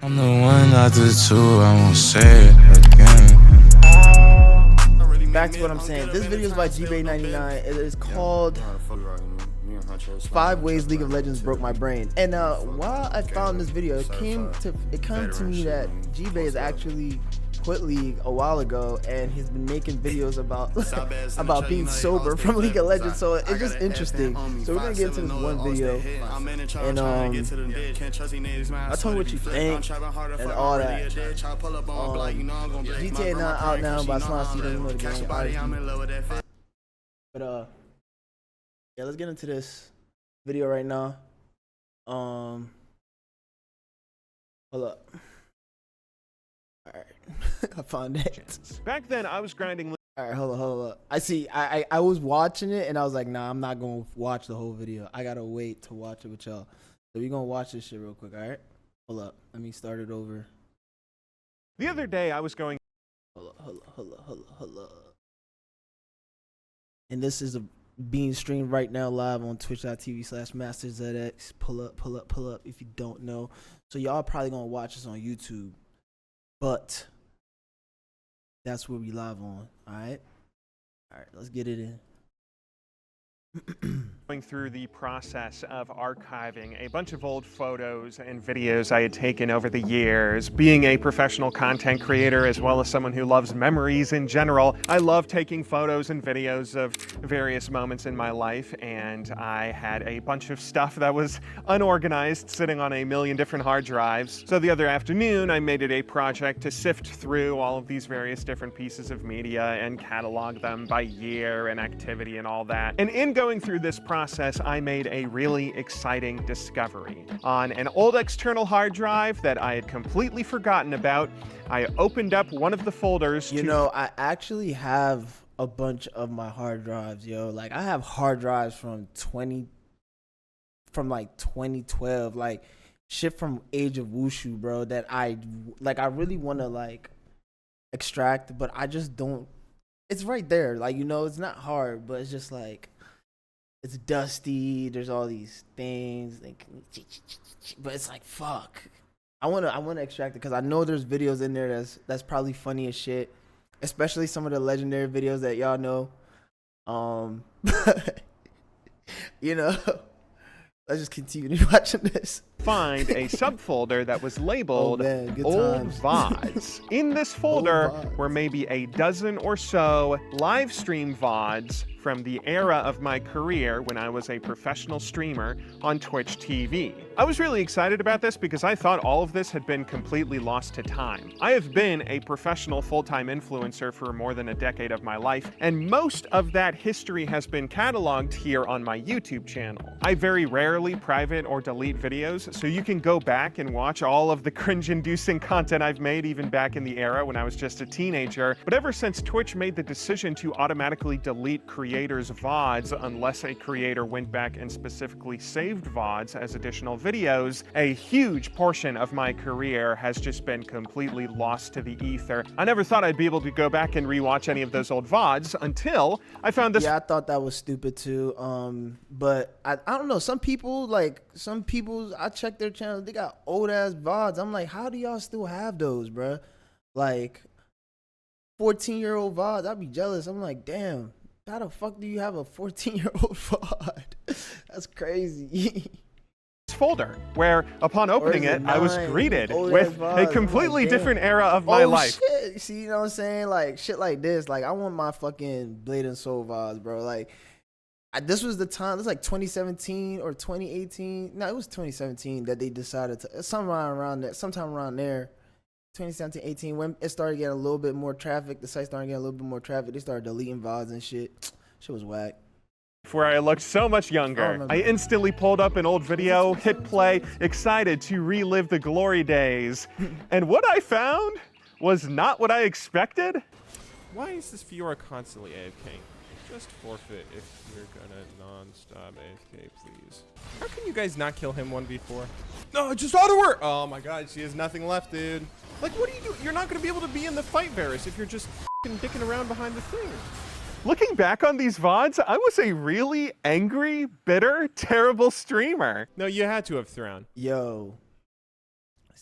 I'm the one, not the two, I won't say it again. Back to what I'm saying. This video is by GBay99. It is called 5 Ways League of Legends Broke My Brain. And while I found this video, it came to me that GBay has actually quit League a while ago, and he's been making videos about about being sober from League of Legends. So it's just interesting. So we're gonna get into this one video, and I'll tell you what you think and all that. GTA not out now, but I still see them in the game. But yeah, let's get into this video right now. Hold up. Alright. I found it. Back then, I was grinding. Alright, hold up. I see. I was watching it and I was like, nah, I'm not gonna watch the whole video. I gotta wait to watch it with y'all. So we're gonna watch this shit real quick, alright? Hold up. Let me start it over. The other day, I was going. Hold up. And this is being streamed right now live on twitch.tv/MasterZedX. Pull up if you don't know. So y'all probably gonna watch this on YouTube. But that's where we live on. Alright, let's get it in. Going through the process of archiving a bunch of old photos and videos I had taken over the years. Being a professional content creator, as well as someone who loves memories in general, I love taking photos and videos of various moments in my life, and I had a bunch of stuff that was unorganized sitting on a million different hard drives. So the other afternoon, I made it a project to sift through all of these various different pieces of media and catalog them by year and activity and all that. And in going through this process, I made a really exciting discovery. On an old external hard drive that I had completely forgotten about, I opened up one of the folders. You know, I actually have a bunch of my hard drives, yo. Like, I have hard drives from like 2012, like shit from Age of Wushu, bro, that I really want to like extract, but I just don't. It's right there, like, you know, it's not hard, but it's just like, it's dusty. There's all these things, like, but it's like, fuck. I wanna extract it because I know there's videos in there that's probably funny as shit, especially some of the legendary videos that y'all know. You know, let's just continue watching this. Find a subfolder that was labeled Old VODs. In this folder were maybe a dozen or so live stream VODs from the era of my career when I was a professional streamer on Twitch TV. I was really excited about this because I thought all of this had been completely lost to time. I have been a professional full-time influencer for more than a decade of my life, and most of that history has been cataloged here on my YouTube channel. I very rarely private or delete videos, so you can go back and watch all of the cringe-inducing content I've made even back in the era when I was just a teenager. But ever since Twitch made the decision to automatically delete creators' VODs unless a creator went back and specifically saved VODs as additional videos, a huge portion of my career has just been completely lost to the ether. I never thought I'd be able to go back and rewatch any of those old VODs until I found this. Yeah, I thought that was stupid too. But I don't know. Some people, I check their channels, they got old ass VODs. I'm like, how do y'all still have those, bruh? Like 14-year-old VODs. I'd be jealous. I'm like, damn, how the fuck do you have a 14-year-old VOD? That's crazy. Folder where upon opening it, I was greeted with a completely different era of my life. Shit. See, you know what I'm saying? Like shit like this. Like, I want my fucking Blade and Soul VODs, bro. Like, this was the time. This was like 2017 or 2018. No, it was 2017 that they decided to sometime around there. 2017, 18, when it started getting a little bit more traffic, the site started getting a little bit more traffic. They started deleting VODs and shit. Shit was whack. Where I looked so much younger. I instantly pulled up an old video, hit play, excited to relive the glory days. And what I found was not what I expected. Why is this Fiora constantly AFK? Just forfeit if you're gonna non-stop AFK, please. How can you guys not kill him 1v4? No, just auto work! Oh my god, she has nothing left, dude. Like, what do you do? You're not gonna be able to be in the fight, Varus, if you're just f***ing dicking around behind the thing. Looking back on these VODs, I was a really angry, bitter, terrible streamer. No, you had to have thrown. Yo,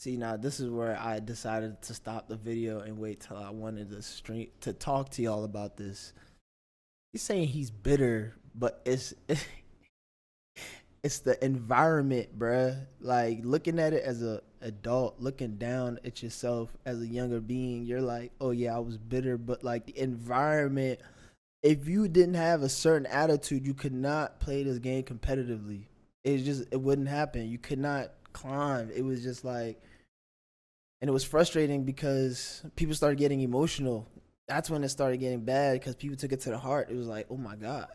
See, now this is where I decided to stop the video and wait till I wanted to stream to talk to y'all about this. He's saying he's bitter, but it's the environment, bruh. Like, looking at it as a adult, looking down at yourself as a younger being, you're like, oh yeah, I was bitter, but like the environment, if you didn't have a certain attitude, you could not play this game competitively. It wouldn't happen. You could not climb. It was just like, and it was frustrating because people started getting emotional. That's when it started getting bad because people took it to the heart. It was like, oh my God.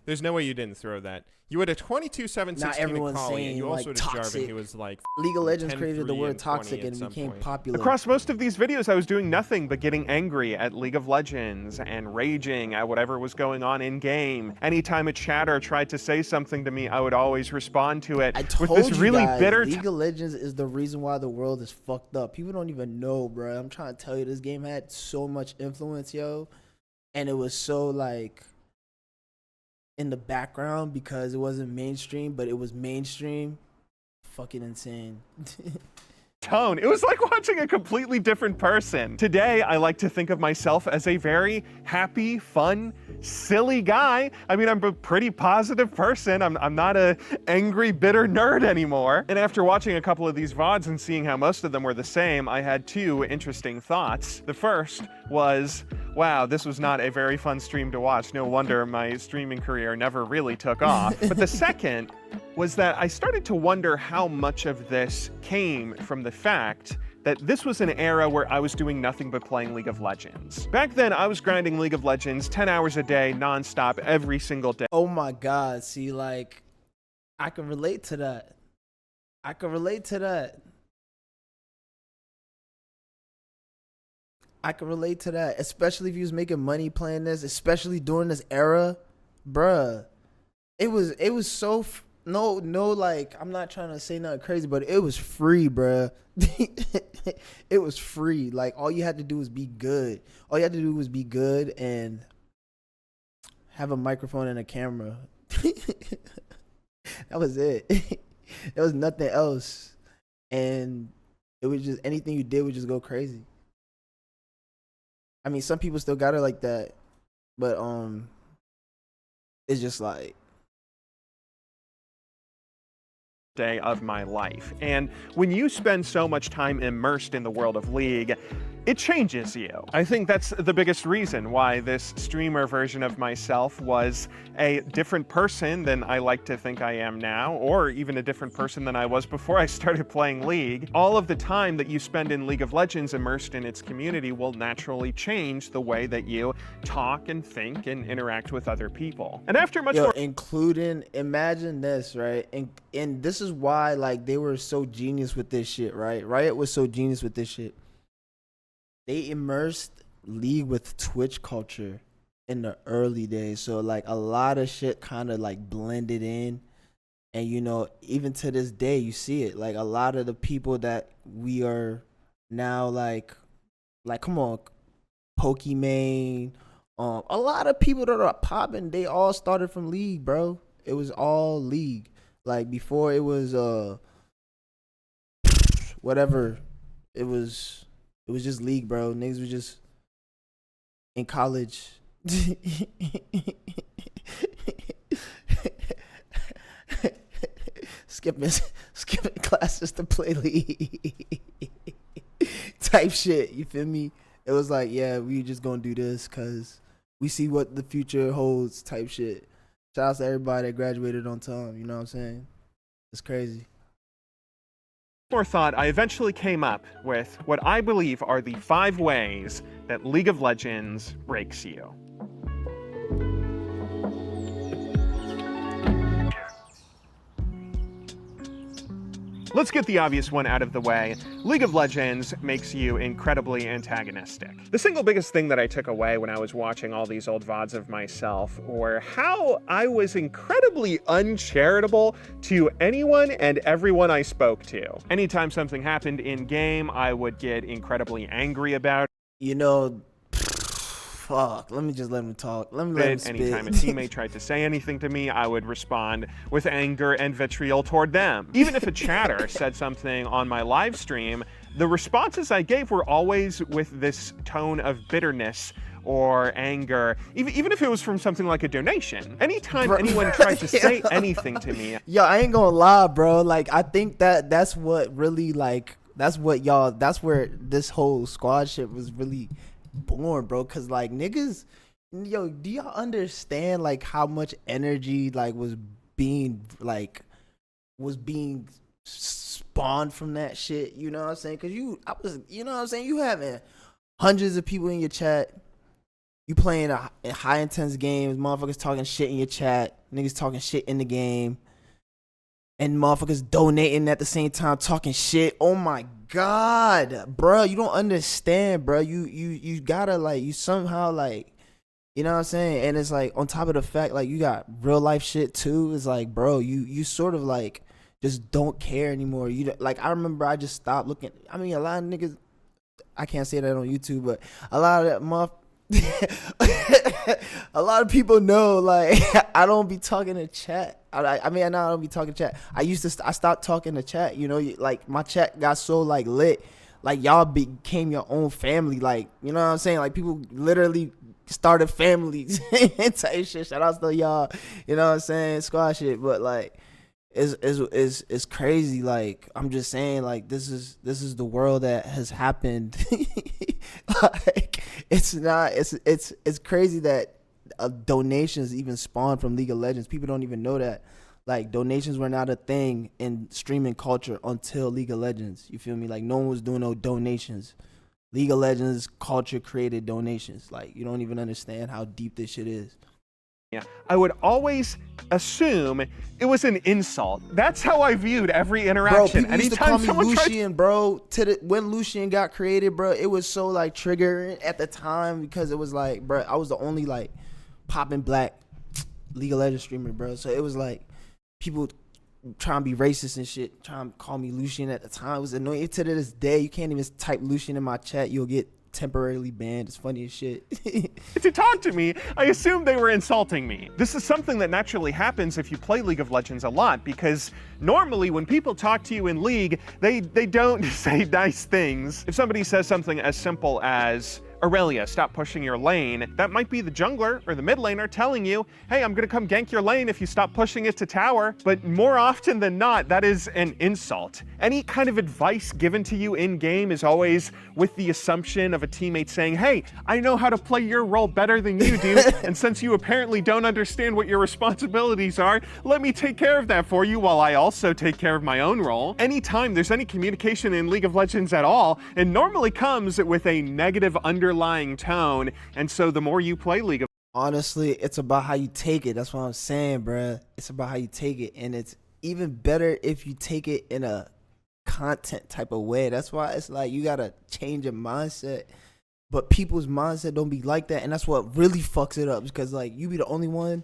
There's no way you didn't throw that. You had a 22-7-16 Not everyone's Akali, saying, and you also like, had a Jarvan toxic. who was like League of Legends 10, created the 3, word and toxic 20 and at became some point. popular. Across most of these videos, I was doing nothing but getting angry at League of Legends and raging at whatever was going on in game. Anytime a chatter tried to say something to me, I would always respond to it I with told this you really guys, bitter. League of Legends is the reason why the world is fucked up. People don't even know, bro. I'm trying to tell you, this game had so much influence, yo, and it was so like in the background because it wasn't mainstream, but it was mainstream. Fucking insane. Tone. It was like watching a completely different person. Today, I like to think of myself as a very happy, fun, silly guy. I mean, I'm a pretty positive person. I'm not a angry, bitter nerd anymore. And after watching a couple of these VODs and seeing how most of them were the same, I had two interesting thoughts. The first was, wow, this was not a very fun stream to watch. No wonder my streaming career never really took off. But the second was that I started to wonder how much of this came from the fact that this was an era where I was doing nothing but playing League of Legends. Back then, I was grinding League of Legends 10 hours a day, nonstop, every single day. Oh my God. See, like, I can relate to that. I can relate to that. I can relate to that, especially if you was making money playing this, especially during this era, bruh. It was so no, like, I'm not trying to say nothing crazy, but it was free, bruh. It was free. Like, all you had to do was be good. All you had to do was be good and have a microphone and a camera. That was it. There was nothing else, and it was just anything you did would just go crazy. I mean, some people still got it like that, but it's just like day of my life. And when you spend so much time immersed in the world of League, it changes you. I think that's the biggest reason why this streamer version of myself was a different person than I like to think I am now, or even a different person than I was before I started playing League. All of the time that you spend in League of Legends immersed in its community will naturally change the way that you talk and think and interact with other people. And after much more including, imagine this, right? And this is why, like, they were so genius with this shit, right? Riot was so genius with this shit. They immersed League with Twitch culture in the early days. So, like, a lot of shit kind of, like, blended in. And, you know, even to this day, you see it. Like, a lot of the people that we are now, like come on, Pokimane, a lot of people that are popping, they all started from League, bro. It was all League. Like, before it was, whatever, it was just League, bro. Niggas was just in college. skipping classes to play League. Type shit, you feel me? It was like, yeah, we just gonna do this because we see what the future holds type shit. Shout out to everybody that graduated on time, you know what I'm saying? It's crazy. more thought, I eventually came up with what I believe are the 5 ways that League of Legends breaks you. Let's get the obvious one out of the way. League of Legends makes you incredibly antagonistic. The single biggest thing that I took away when I was watching all these old VODs of myself were how I was incredibly uncharitable to anyone and everyone I spoke to. Anytime something happened in game, I would get incredibly angry about it. You know, fuck. Let me just let him talk. Let me let him spit. Anytime a teammate tried to say anything to me, I would respond with anger and vitriol toward them. Even if a chatter said something on my live stream, the responses I gave were always with this tone of bitterness or anger, even if it was from something like a donation. Anytime anyone tried to say anything to me. Yo, I ain't gonna lie, bro. Like, I think that's what really, like, that's where this whole squad shit was really born, bro. Cause like niggas, yo, do y'all understand like how much energy like was being spawned from that shit? You know what I'm saying? Cause you know what I'm saying? You having hundreds of people in your chat. You playing a high intense games, motherfuckers talking shit in your chat, niggas talking shit in the game, and motherfuckers donating at the same time talking shit. Oh my god, bro, you don't understand, bro. You gotta like, you somehow like, you know what I'm saying? And it's like on top of the fact like you got real life shit too. It's like, bro, you sort of like just don't care anymore. You like, I remember I just stopped looking. I mean, a lot of niggas, I can't say that on YouTube, but a lot of that a lot of people know like I don't be talking to chat. I mean, I don't be talking to chat. I stopped talking to chat, you know, like my chat got so like lit, like y'all became your own family, like, you know what I'm saying? Like people literally started families and type shit. Shout out to y'all, you know what I'm saying? Squad shit, but like it's crazy. Like I'm just saying, like this is the world that has happened. Like it's crazy that donations even spawned from League of Legends. People don't even know that like donations were not a thing in streaming culture until League of Legends. You feel me? Like no one was doing no donations. League of Legends culture created donations. Like you don't even understand how deep this shit is. Yeah, I would always assume it was an insult. That's how I viewed every interaction. Bro, people used to call me Lucian, bro. When Lucian got created, bro, it was so like triggering at the time because it was like, bro, I was the only like popping black League of Legends streamer, bro. So it was like people trying to be racist and shit, trying to call me Lucian at the time. It was annoying. To this day, you can't even type Lucian in my chat. You'll get temporarily banned. It's funny as shit. To talk to me, I assumed they were insulting me. This is something that naturally happens if you play League of Legends a lot, because normally when people talk to you in League, they don't say nice things. If somebody says something as simple as, Aurelia, stop pushing your lane, that might be the jungler or the mid laner telling you, hey, I'm gonna come gank your lane if you stop pushing it to tower. But more often than not, that is an insult. Any kind of advice given to you in game is always with the assumption of a teammate saying, hey, I know how to play your role better than you do, and since you apparently don't understand what your responsibilities are, let me take care of that for you while I also take care of my own role. Anytime there's any communication in League of Legends at all, it normally comes with a negative underlying tone, and so the more you play League of Honestly, it's about how you take it. That's what I'm saying, bruh. It's about how you take it, and it's even better if you take it in a content type of way. That's why it's like you gotta change your mindset, but people's mindset don't be like that, and that's what really fucks it up, because like you be the only one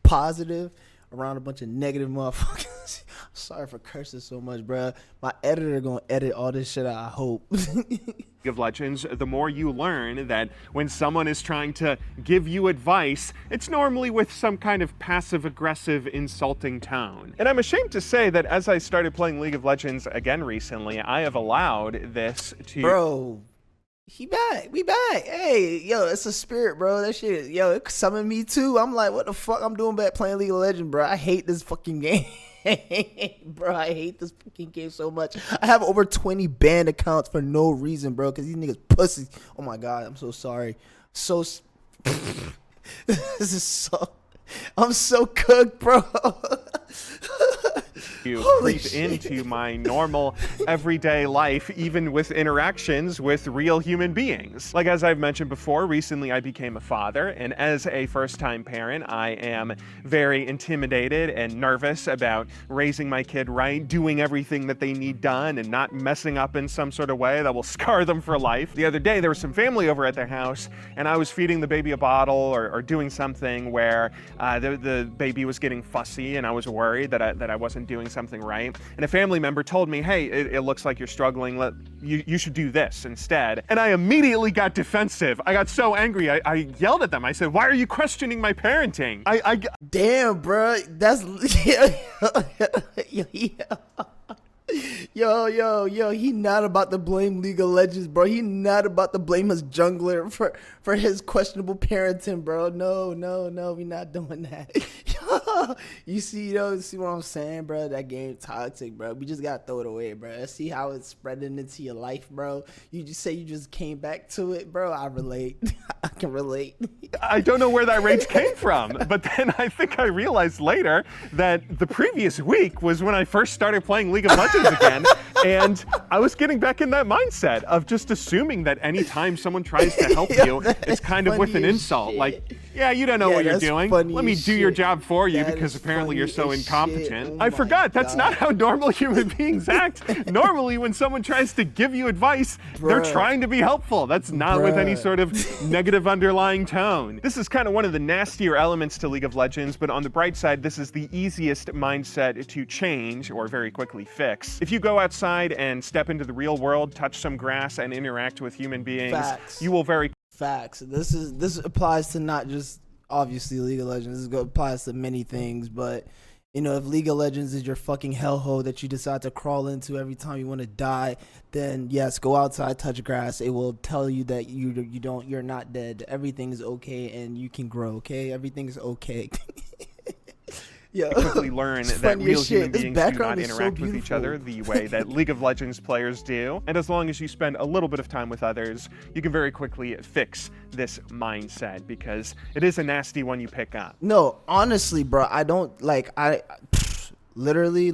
positive around a bunch of negative motherfuckers. Sorry for cursing so much, bruh. My editor gonna edit all this shit out, I hope. of Legends, the more you learn that when someone is trying to give you advice, it's normally with some kind of passive-aggressive, insulting tone. And I'm ashamed to say that as I started playing League of Legends again recently, I have allowed this to... Bro, he back. We back. Hey, yo, it's a spirit, bro. That shit, yo, it summoned me too. I'm like, what the fuck I'm doing back playing League of Legends, bro? I hate this fucking game. Bro, I hate this fucking game so much. I have over 20 banned accounts for no reason, bro, because these niggas pussies. Oh my god, I'm so sorry. This is so... I'm so cooked, bro. You creep into my normal everyday life, even with interactions with real human beings. Like as I've mentioned before, recently I became a father, and as a first-time parent, I am very intimidated and nervous about raising my kid right, doing everything that they need done, and not messing up in some sort of way that will scar them for life. The other day, there was some family over at their house, and I was feeding the baby a bottle or doing something where the baby was getting fussy, and I was worried that I wasn't doing something right, and a family member told me, hey, it looks like you're struggling, you should do this instead. And I immediately got defensive. I got so angry, I yelled at them. I said, why are you questioning my parenting? Damn, bro, that's Yo, he not about to blame League of Legends, bro. He not about to blame his jungler for his questionable parenting, bro. No, we not doing that. You see what I'm saying, bro? That game toxic, bro. We just gotta throw it away, bro. See how it's spreading into your life, bro. You just say you just came back to it, bro. I relate. I can relate. I don't know where that rage came from, but then I think I realized later that the previous week was when I first started playing League of Legends again, and I was getting back in that mindset of just assuming that anytime someone tries to help you, it's kind of with an insult. Shit. Like, yeah, you don't know what you're doing. Let me do your shit. job for you That because is apparently you're so funny as incompetent. shit. Oh I my forgot, that's not God. how normal human beings act. Normally, when someone tries to give you advice, they're Bruh. trying to be helpful. That's not with any Bruh. sort of negative underlying tone. This is kind of one of the nastier elements to League of Legends, but on the bright side, this is the easiest mindset to change or very quickly fix. If you go outside and step into the real world, touch some grass, and interact with human beings, Facts. you will very Facts. This applies to not just obviously League of Legends. This applies to many things, but if League of Legends is your fucking hellhole that you decide to crawl into every time you want to die, then yes, go outside, touch grass. It will tell you that you're not dead. Everything is okay and you can grow. Okay, everything is okay. Yo, quickly learn it's that funny real as shit. human This beings do not background is so interact with each other the way that League of Legends players do. And as long as you spend a little bit of time with others, you can very quickly fix this mindset because it is a nasty one you pick up. No, honestly, bro, I don't literally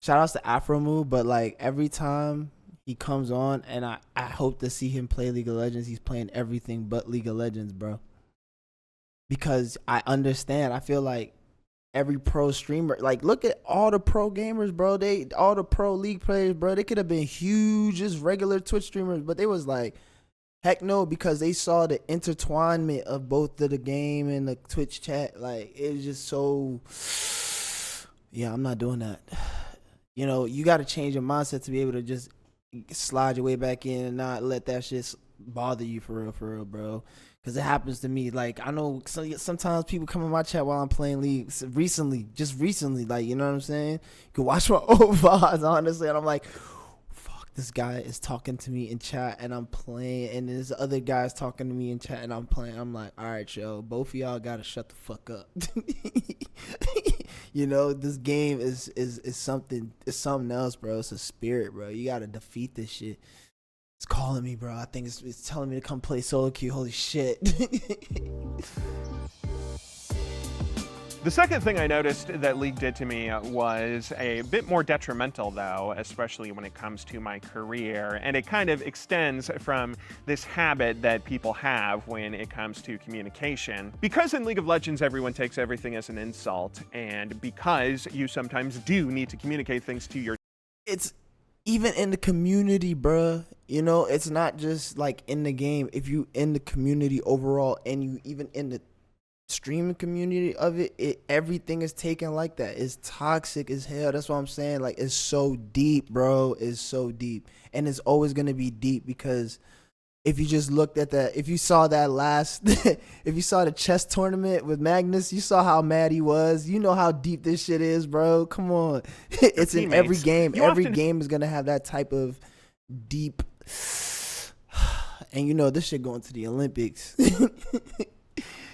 shout outs to Afro Move, but every time he comes on and I hope to see him play League of Legends, he's playing everything but League of Legends, bro. Because I understand. I feel like every pro streamer, look at all the pro gamers, bro. All the pro league players, bro. They could have been huge, just regular Twitch streamers, but they was like, heck no, because they saw the intertwinement of both the game and the Twitch chat. It's just so, yeah, I'm not doing that. You got to change your mindset to be able to just slide your way back in and not let that shit bother you for real, bro. Because it happens to me. I know sometimes people come in my chat while I'm playing League. Just recently, you know what I'm saying? You can watch my old VODs, honestly, and I'm like, fuck, this guy is talking to me in chat and I'm playing, and this other guy's talking to me in chat and I'm playing. I'm like, all right, yo, both of y'all gotta shut the fuck up. This game is something. It's something else, bro. It's a spirit, bro. You gotta defeat this shit. It's calling me, bro. I think it's telling me to come play solo queue. Holy shit. The second thing I noticed that League did to me was a bit more detrimental, though, especially when it comes to my career. And it kind of extends from this habit that people have when it comes to communication. Because in League of Legends, everyone takes everything as an insult, and because you sometimes do need to communicate things to your... It's even in the community, bruh. It's not just in the game. If you in the community overall, and you even in the streaming community of it, everything is taken like that. It's toxic as hell. That's what I'm saying. It's so deep, bro. It's so deep, and it's always gonna be deep because if you just looked at that, if you saw that if you saw the chess tournament with Magnus, you saw how mad he was. You know how deep this shit is, bro. Come on. It's in every game. Every game is gonna have that type of deep. And this shit going to the Olympics.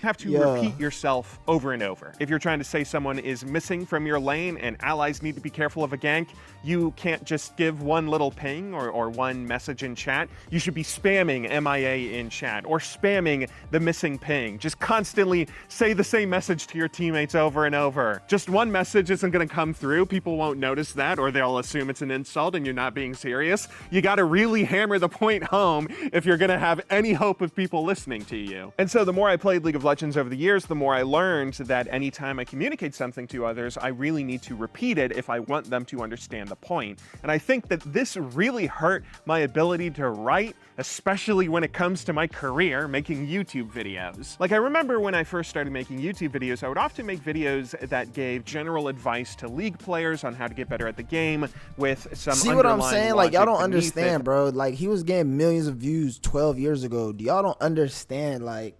have to repeat yourself over and over. If you're trying to say someone is missing from your lane and allies need to be careful of a gank, you can't just give one little ping or one message in chat. You should be spamming MIA in chat or spamming the missing ping. Just constantly say the same message to your teammates over and over. Just one message isn't going to come through. People won't notice that, or they'll assume it's an insult and you're not being serious. You got to really hammer the point home if you're going to have any hope of people listening to you. And so the more I played League of Legends, Legends over the years, the more I learned that anytime I communicate something to others, I really need to repeat it if I want them to understand the point. And I think that this really hurt my ability to write, especially when it comes to my career making YouTube videos. Like, I remember when I first started making YouTube videos, I would often make videos that gave general advice to League players on how to get better at the game with some See what I'm underlying saying? Like, y'all don't logic beneath understand, it. bro. Like, he was getting millions of views 12 years ago. Y'all don't understand, like...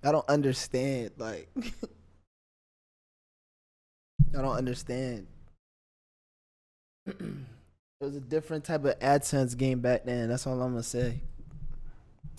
y'all don't understand, like... y'all don't understand. It was a different type of AdSense game back then. That's all I'm gonna say.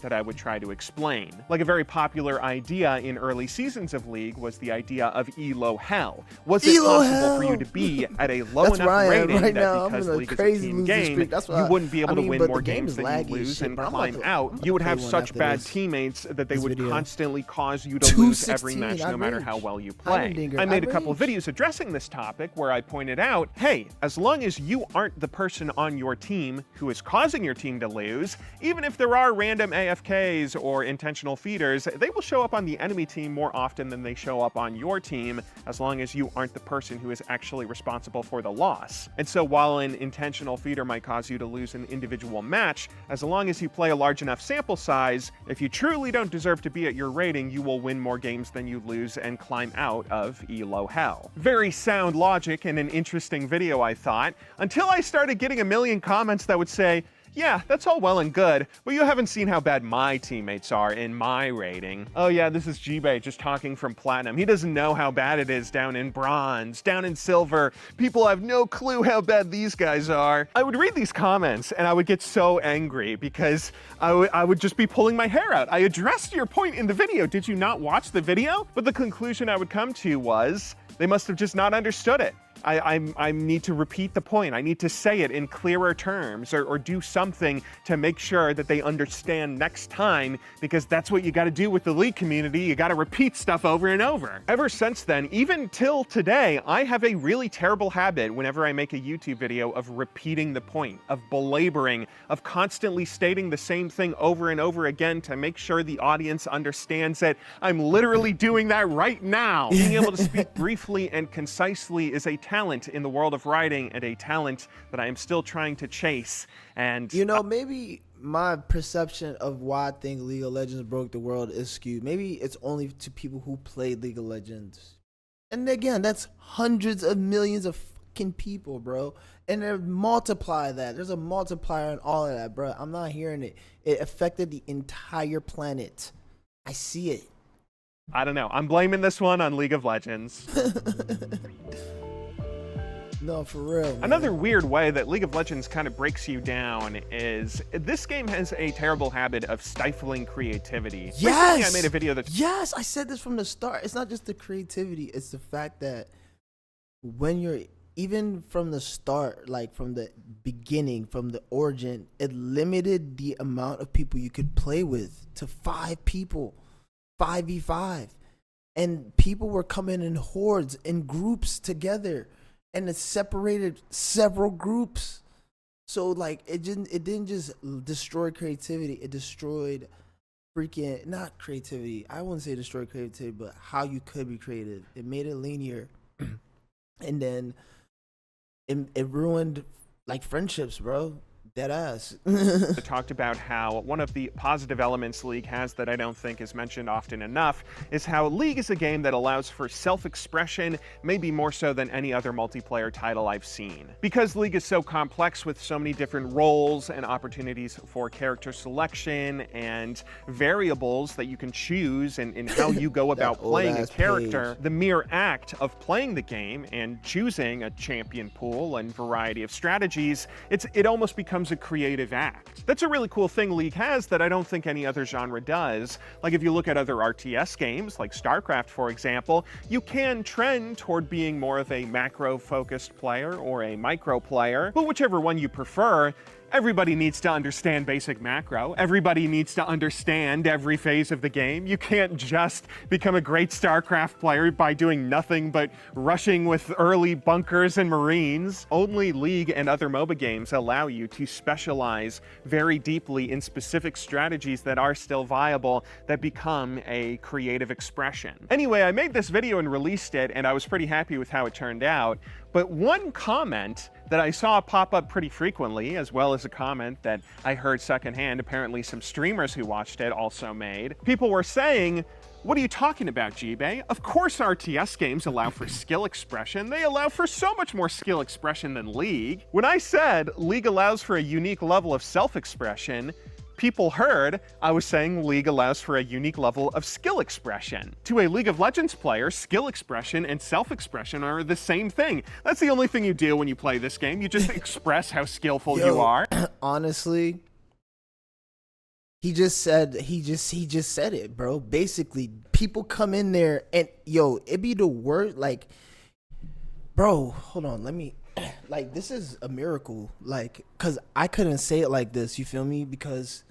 That I would try to explain. Like, a very popular idea in early seasons of League was the idea of ELO hell. Was it ELO possible hell? for you to be at a low That's enough where I am rating right that now. I'm because in a League is a crazy team losing game, streak. That's why you wouldn't be able to win but more the game games is than you laggy as lose shit, and bro. I'm climb about to- out? I'm You would gonna have play one such after bad this. teammates that they This would video. constantly cause you to lose every 216, match I no matter rage. how well you I play. Dinger, I made a I couple of rage. videos addressing this topic where I pointed out, hey, as long as you aren't the person on your team who is causing your team to lose, even if there are random AFKs or intentional feeders, they will show up on the enemy team more often than they show up on your team, as long as you aren't the person who is actually responsible for the loss. And so while an intentional feeder might cause you to lose an individual match, as long as you play a large enough sample size, if you truly don't deserve to be at your rating, you will win more games than you lose and climb out of ELO hell. Very sound logic and an interesting video, I thought, until I started getting a million comments that would say, yeah, that's all well and good, but you haven't seen how bad my teammates are in my rating. Oh yeah, this is G-Bay just talking from Platinum. He doesn't know how bad it is down in Bronze, down in Silver. People have no clue how bad these guys are. I would read these comments and I would get so angry because I would just be pulling my hair out. I addressed your point in the video. Did you not watch the video? But the conclusion I would come to was, they must have just not understood it. I need to repeat the point. I need to say it in clearer terms or do something to make sure that they understand next time, because that's what you got to do with the League community. You got to repeat stuff over and over. Ever since then, even till today, I have a really terrible habit whenever I make a YouTube video of repeating the point, of belaboring, of constantly stating the same thing over and over again to make sure the audience understands it. I'm literally doing that right now. Being able to speak briefly and concisely is a talent in the world of writing, and a talent that I am still trying to chase. And you know, maybe my perception of why I think League of Legends broke the world is skewed. Maybe it's only to people who played League of Legends. And again, that's hundreds of millions of fucking people, bro. And they multiply that. There's a multiplier in all of that, bro. I'm not hearing it. It affected the entire planet. I see it. I don't know. I'm blaming this one on League of Legends. No, for real, man. Another weird way that League of Legends kind of breaks you down is this game has a terrible habit of stifling creativity. Yes! Recently, I made a video that... Yes, I said this from the start. It's not just the creativity. It's the fact that when you're, even from the start, like from the beginning, from the origin, it limited the amount of people you could play with to 5 people, 5v5. And people were coming in hordes, in groups together. And it separated several groups. So like it didn't just destroy creativity, it destroyed freaking, not creativity. I wouldn't say destroy creativity, but how you could be creative. It made it linear. And then it ruined like friendships, bro. Dead ass. I talked about how one of the positive elements League has that I don't think is mentioned often enough is how League is a game that allows for self-expression, maybe more so than any other multiplayer title I've seen. Because League is so complex with so many different roles and opportunities for character selection and variables that you can choose in how you go about playing a character, the mere act of playing the game and choosing a champion pool and variety of strategies, it almost becomes a creative act. That's a really cool thing League has that I don't think any other genre does. Like if you look at other RTS games, like StarCraft for example, you can trend toward being more of a macro-focused player or a micro player, but whichever one you prefer, Everybody needs to understand basic macro. Everybody needs to understand every phase of the game. You can't just become a great StarCraft player by doing nothing but rushing with early bunkers and marines. Only League and other MOBA games allow you to specialize very deeply in specific strategies that are still viable, that become a creative expression. Anyway, I made this video and released it, and I was pretty happy with how it turned out. But one comment that I saw pop up pretty frequently, as well as a comment that I heard secondhand, apparently some streamers who watched it also made, people were saying, "What are you talking about, G-Bay? Of course RTS games allow for skill expression. They allow for so much more skill expression than League." When I said League allows for a unique level of self-expression, people heard I was saying League allows for a unique level of skill expression. To a League of Legends player, skill expression and self-expression are the same thing. That's the only thing you do when you play this game. You just express how skillful you are. Honestly, he just said it, bro. Basically, people come in there and it be the word, like, bro, hold on, let me, like, this is a miracle, like, cause I couldn't say it like this, you feel me? Because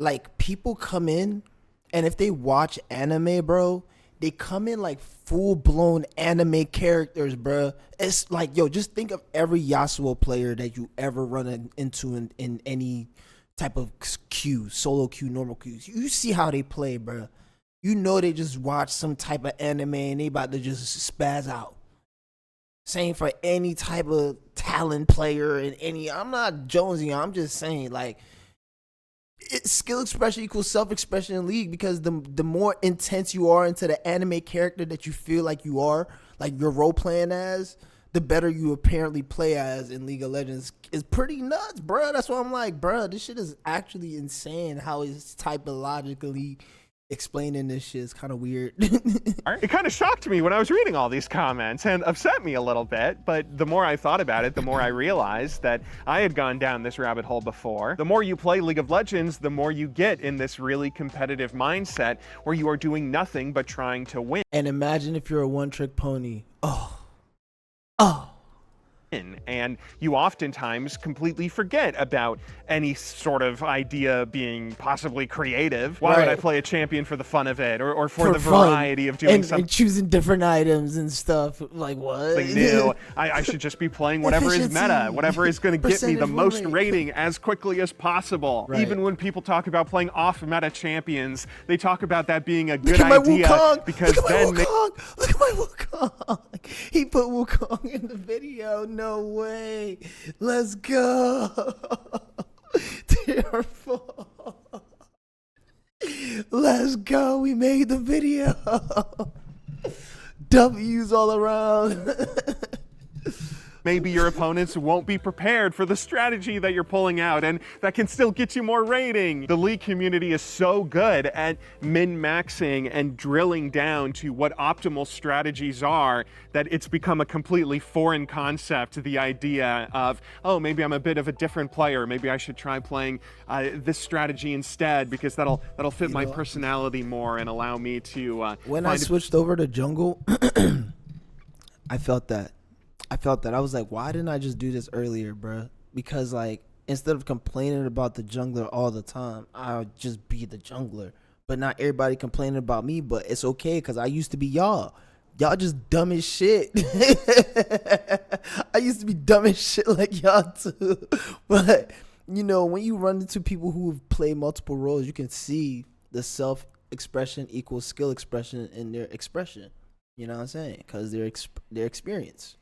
like, people come in, and if they watch anime, bro, they come in like full-blown anime characters, bro. It's like, just think of every Yasuo player that you ever run into in any type of queue, solo queue, normal queues. You see how they play, bro. You know they just watch some type of anime and they about to just spaz out. Same for any type of talent player and any. I'm not jonesing. I'm just saying, like, skill expression equals self-expression in League, because the more intense you are into the anime character that you feel like you are, like you're role playing as, the better you apparently play as in League of Legends. Is pretty nuts, bro. That's why I'm like, bro, this shit is actually insane. How it's typologically explaining this shit is kind of weird. It kind of shocked me when I was reading all these comments and upset me a little bit, but the more I thought about it, the more I realized that I had gone down this rabbit hole before. The more you play League of Legends, the more you get in this really competitive mindset where you are doing nothing but trying to win. And imagine if you're a one-trick pony. Oh. And you oftentimes completely forget about any sort of idea being possibly creative. Why would I play a champion for the fun of it, or for the variety of doing something? And choosing different items and stuff. Like, what? Something new. I should just be playing whatever is meta, whatever is going to get me the most rating as quickly as possible. Right. Even when people talk about playing off-meta champions, they talk about that being a good idea. Because then Look at my Wukong. He put Wukong in the video. No way. Let's go. Let's go. We made the video. W's all around. maybe your opponents won't be prepared for the strategy that you're pulling out, and that can still get you more rating. The League community is so good at min-maxing and drilling down to what optimal strategies are that it's become a completely foreign concept, the idea of, oh, maybe I'm a bit of a different player, maybe I should try playing this strategy instead because that'll fit my personality more and allow me to when I switched over to jungle, I felt that. I was like, why didn't I just do this earlier, bruh? Because, like, instead of complaining about the jungler all the time, I'll just be the jungler. But not everybody complaining about me, but it's okay because I used to be y'all. Y'all just dumb as shit. I used to be dumb as shit like y'all too. But, you know, when you run into people who play multiple roles, you can see the self-expression equals skill expression in their expression. You know what I'm saying? Because their experience.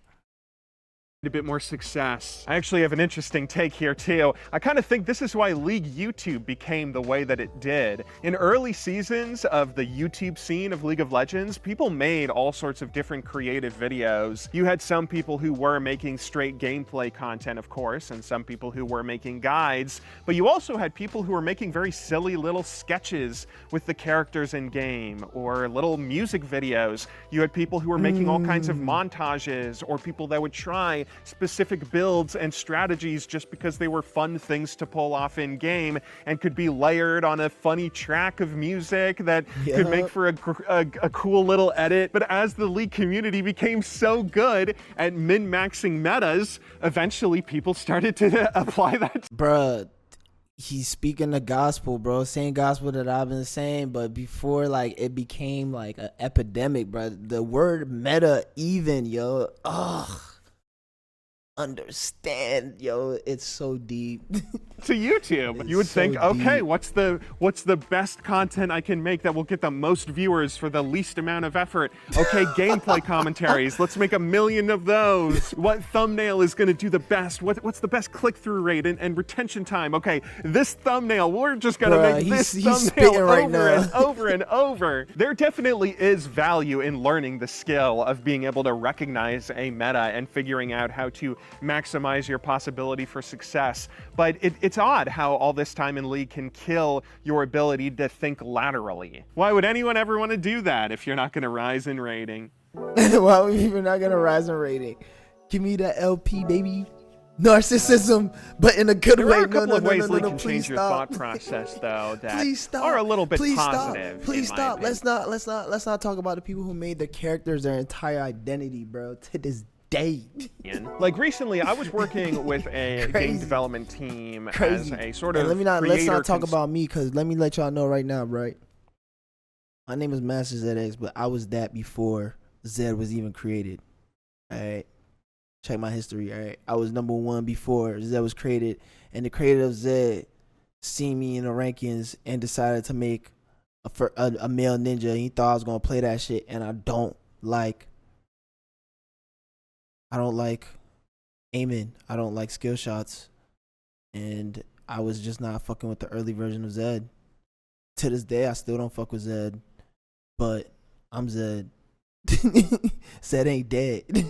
A bit more success. I actually have an interesting take here too. I kind of think this is why League YouTube became the way that it did. In early seasons of the YouTube scene of League of Legends, people made all sorts of different creative videos. You had some people who were making straight gameplay content, of course, and some people who were making guides, but you also had people who were making very silly little sketches with the characters in game, or little music videos. You had people who were making all kinds of montages, or people that would try specific builds and strategies just because they were fun things to pull off in game and could be layered on a funny track of music that could make for a cool little edit. But as the League community became so good at min-maxing metas, eventually people started to apply that. Bruh, he's speaking the gospel, bro. Same gospel that I've been saying, but before like it became like an epidemic, bro. The word meta even, yo. Ugh. Understand, yo, it's so deep. To YouTube, you would so think, okay, deep. what's the best content I can make that will get the most viewers for the least amount of effort? Okay, gameplay commentaries, let's make 1 million of those. What thumbnail is going to do the best? What's the best click-through rate and retention time? Okay, this thumbnail, we're just going to make this thumbnail over and over and over. There definitely is value in learning the skill of being able to recognize a meta and figuring out how to maximize your possibility for success. But it's odd how all this time in League can kill your ability to think laterally. Why would anyone ever want to do that if you're not going to rise in rating? Why would you not gonna rise in rating? Give me that LP, baby. Narcissism, but in a good way. There are a couple of ways no, League can please change your stop. thop process, though, that Please stop. are a little bit Please positive. Stop. Please in my stop. opinion. Let's not talk about the people who made their characters their entire identity, bro. To this day. Like recently, I was working with a game development team as a sort of let's not talk about me, because let me let y'all know right now, right? My name is MasterZedX, but I was that before Zed was even created. All right. Check my history, all right? I was #1 before Zed was created, and the creator of Zed seen me in the rankings and decided to make a male ninja. He thought I was gonna play that shit, and I don't like aiming. I don't like skill shots, and I was just not fucking with the early version of Zed. To this day, I still don't fuck with Zed, but I'm Zed. Zed ain't dead.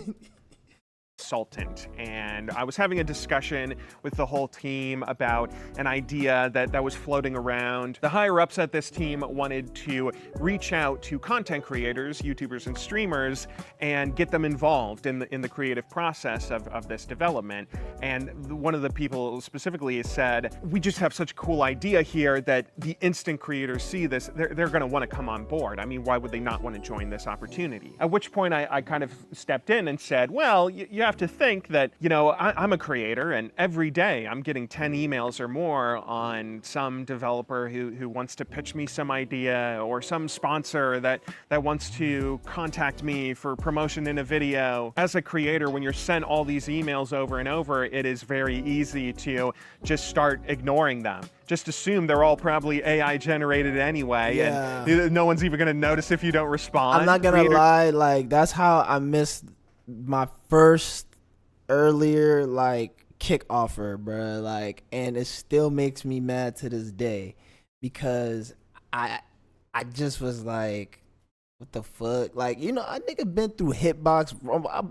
Consultant, and I was having a discussion with the whole team about an idea that was floating around. The higher ups at this team wanted to reach out to content creators, YouTubers and streamers, and get them involved in the creative process of this development. And one of the people specifically said, we just have such a cool idea here that the instant creators see this, they're going to want to come on board. I mean, why would they not want to join this opportunity? At which point I kind of stepped in and said, well, you have to think that, you know, I'm a creator, and every day I'm getting 10 emails or more on some developer who wants to pitch me some idea, or some sponsor that wants to contact me for promotion in a video. As a creator, when you're sent all these emails over and over, it is very easy to just start ignoring them. Just assume they're all probably AI generated anyway, and no one's even gonna notice if you don't respond. I'm not gonna lie, like that's how I missed my first earlier like kick offer, bro. Like, and it still makes me mad to this day because I just was like, what the fuck? Like, you know, I nigga been through hitbox.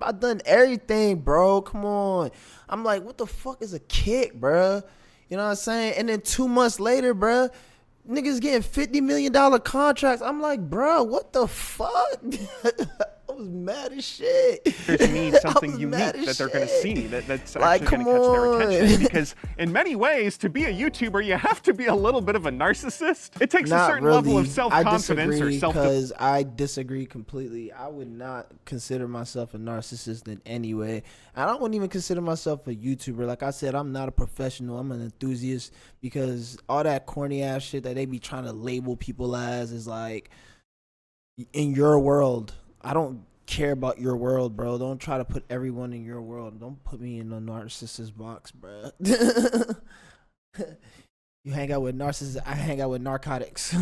I done everything, bro. Come on. I'm like, what the fuck is a kick, bro? You know what I'm saying? And then 2 months later, bro, niggas getting $50 million contracts. I'm like, bro, what the fuck? I was mad as shit. There's need something unique that they're going to see that's like, actually going to catch their attention. Because in many ways, to be a YouTuber, you have to be a little bit of a narcissist. It takes a certain level of self-confidence or because I disagree completely. I would not consider myself a narcissist in any way. I wouldn't even consider myself a YouTuber. Like I said, I'm not a professional. I'm an enthusiast, because all that corny ass shit that they be trying to label people as is like, in your world. I don't care about your world, bro. Don't try to put everyone in your world. Don't put me in a narcissist box, bro. You hang out with narcissists, I hang out with narcotics.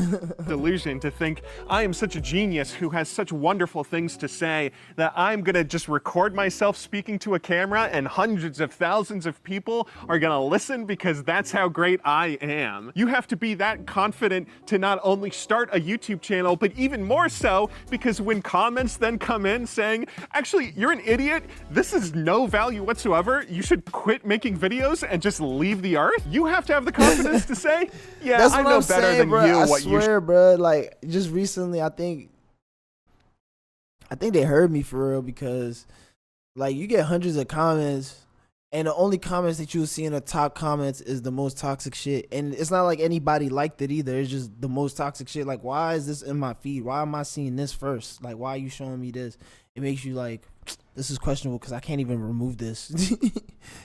Delusion to think I am such a genius who has such wonderful things to say that I'm gonna just record myself speaking to a camera and hundreds of thousands of people are gonna listen because that's how great I am. You have to be that confident to not only start a YouTube channel, but even more so because when comments then come in saying, actually, you're an idiot, this is no value whatsoever, you should quit making videos and just leave the earth, you have to have the confidence to say, yeah, that's I what know I'm better saying, than bro. you. I What swear, you bro. Like just recently, I think they heard me for real, because Like, you get hundreds of comments, and the only comments that you'll see in the top comments is the most toxic shit. And it's not like anybody liked it either. It's just the most toxic shit. Like, why is this in my feed? Why am I seeing this first? Like, why are you showing me this? It makes you like, this is questionable because I can't even remove this.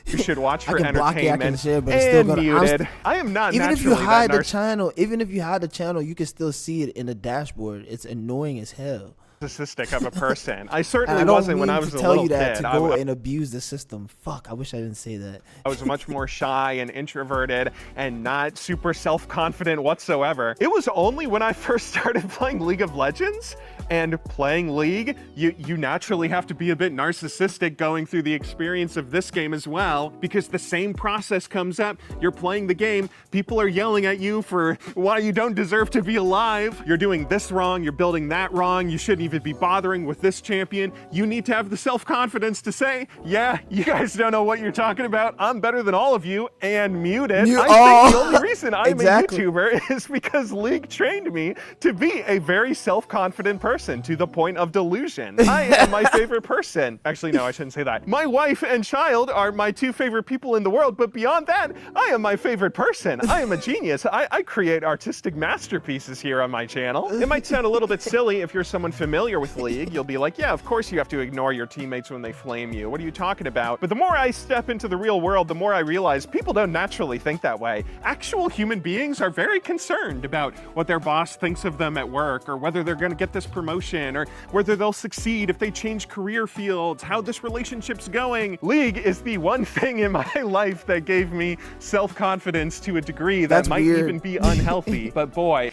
You should watch for I can block it, I can entertainment share, but it's still and gonna, muted. I am not even if you naturally hide that the channel, even if you hide the channel, you can still see it in the dashboard. It's annoying as hell. narcissistic of a person. I certainly I don't wasn't when mean I was to a tell little you that kid. to go and abuse the system. Fuck, I wish I didn't say that. I was much more shy and introverted and not super self-confident whatsoever. It was only when I first started playing League of Legends and playing League, you naturally have to be a bit narcissistic going through the experience of this game as well, because the same process comes up. You're playing the game, people are yelling at you for why you don't deserve to be alive. You're doing this wrong, you're building that wrong, you shouldn't even be bothering with this champion. You need to have the self-confidence to say, yeah, you guys don't know what you're talking about. I'm better than all of you, and mute it. I think the only reason I'm exactly. a YouTuber is because League trained me to be a very self-confident person to the point of delusion. I am my favorite person. Actually, no, I shouldn't say that. My wife and child are my two favorite people in the world, but beyond that, I am my favorite person. I am a genius. I create artistic masterpieces here on my channel. It might sound a little bit silly if you're someone familiar with League. You'll be like, yeah, of course you have to ignore your teammates when they flame you. What are you talking about? But the more I step into the real world, the more I realize people don't naturally think that way. Actual human beings are very concerned about what their boss thinks of them at work, or whether they're going to get this promotion, or whether they'll succeed if they change career fields, how this relationship's going. League is the one thing in my life that gave me self-confidence to a degree that That's might weird. even be unhealthy. But boy,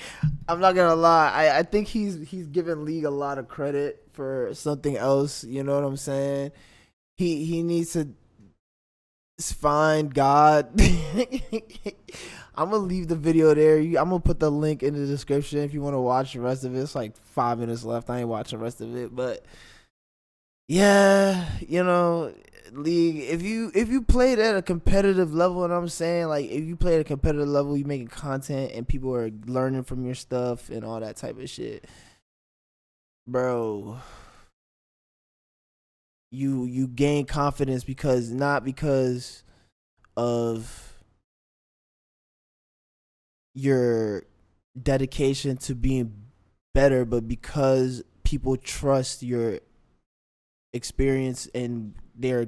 I'm not gonna lie. I think he's giving League a lot of credit for something else. You know what I'm saying? He needs to find God. I'm gonna leave the video there. I'm gonna put the link in the description if you want to watch the rest of it. It's like 5 minutes left. I ain't watching the rest of it, but yeah, you know, League. If you played at a competitive level, and I'm saying, like, if you play at a competitive level, you making content and people are learning from your stuff and all that type of shit, bro. You gain confidence not because of your dedication to being better, but because people trust your experience, and they're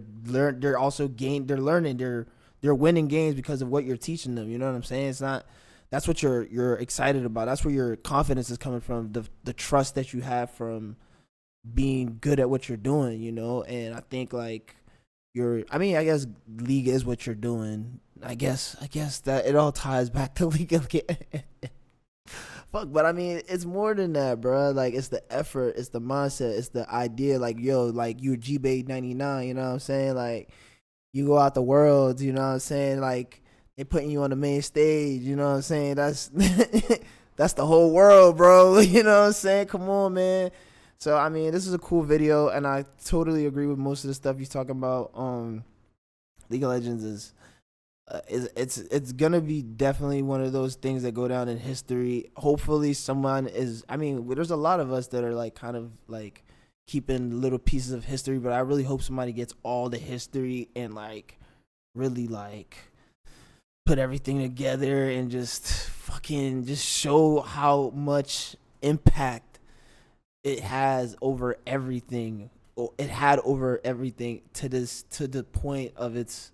winning games because of what you're teaching them. You know what I'm saying? That's what you're excited about. That's where your confidence is coming from, the trust that you have from being good at what you're doing, you know. And I think, like, I guess League is what you're doing. I guess that it all ties back to League again. Fuck, but I mean, it's more than that, bro. Like, it's the effort, it's the mindset, it's the idea. Like, yo, like, you're GB99, you know what I'm saying? Like, you go out the world, you know what I'm saying? Like, they putting you on the main stage, you know what I'm saying? That's that's the whole world, bro. You know what I'm saying? Come on, man. So, I mean, this is a cool video, and I totally agree with most of the stuff he's talking about. League of Legends is it's gonna be definitely one of those things that go down in history. Hopefully someone is, I mean, there's a lot of us that are like kind of like keeping little pieces of history, but I really hope somebody gets all the history and like really like put everything together and just fucking just show how much impact it has over everything. It had over everything to the point of its,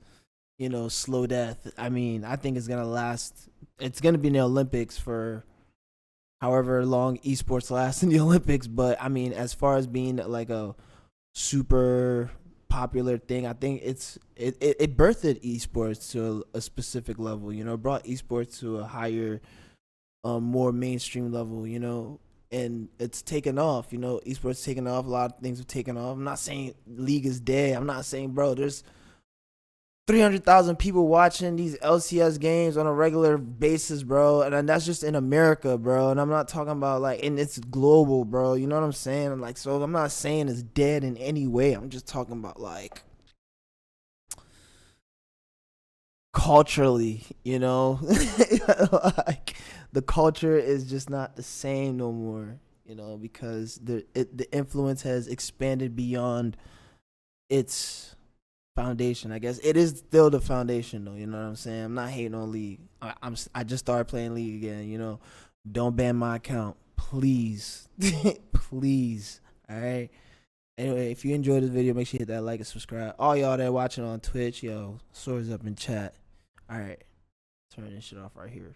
you know, slow death. I mean, I think it's gonna last. It's gonna be in the Olympics for however long esports lasts in the Olympics. But I mean, as far as being like a super popular thing, I think it birthed esports to a specific level. You know, it brought esports to a higher, more mainstream level. You know, and it's taken off. You know, esports taken off. A lot of things have taken off. I'm not saying League is dead. I'm not saying, bro, there's 300,000 people watching these LCS games on a regular basis, bro. And that's just in America, bro. And I'm not talking about like, and it's global, bro. You know what I'm saying? Like, so I'm not saying it's dead in any way. I'm just talking about like culturally, you know, like the culture is just not the same no more, you know, because the influence has expanded beyond its foundation. I guess it is still the foundation, though. You know what I'm saying? I'm not hating on League. I just started playing League again. You know, don't ban my account, please, please. All right. Anyway, if you enjoyed this video, make sure you hit that like and subscribe. All y'all that watching on Twitch, yo, swords up in chat. All right, turn this shit off right here.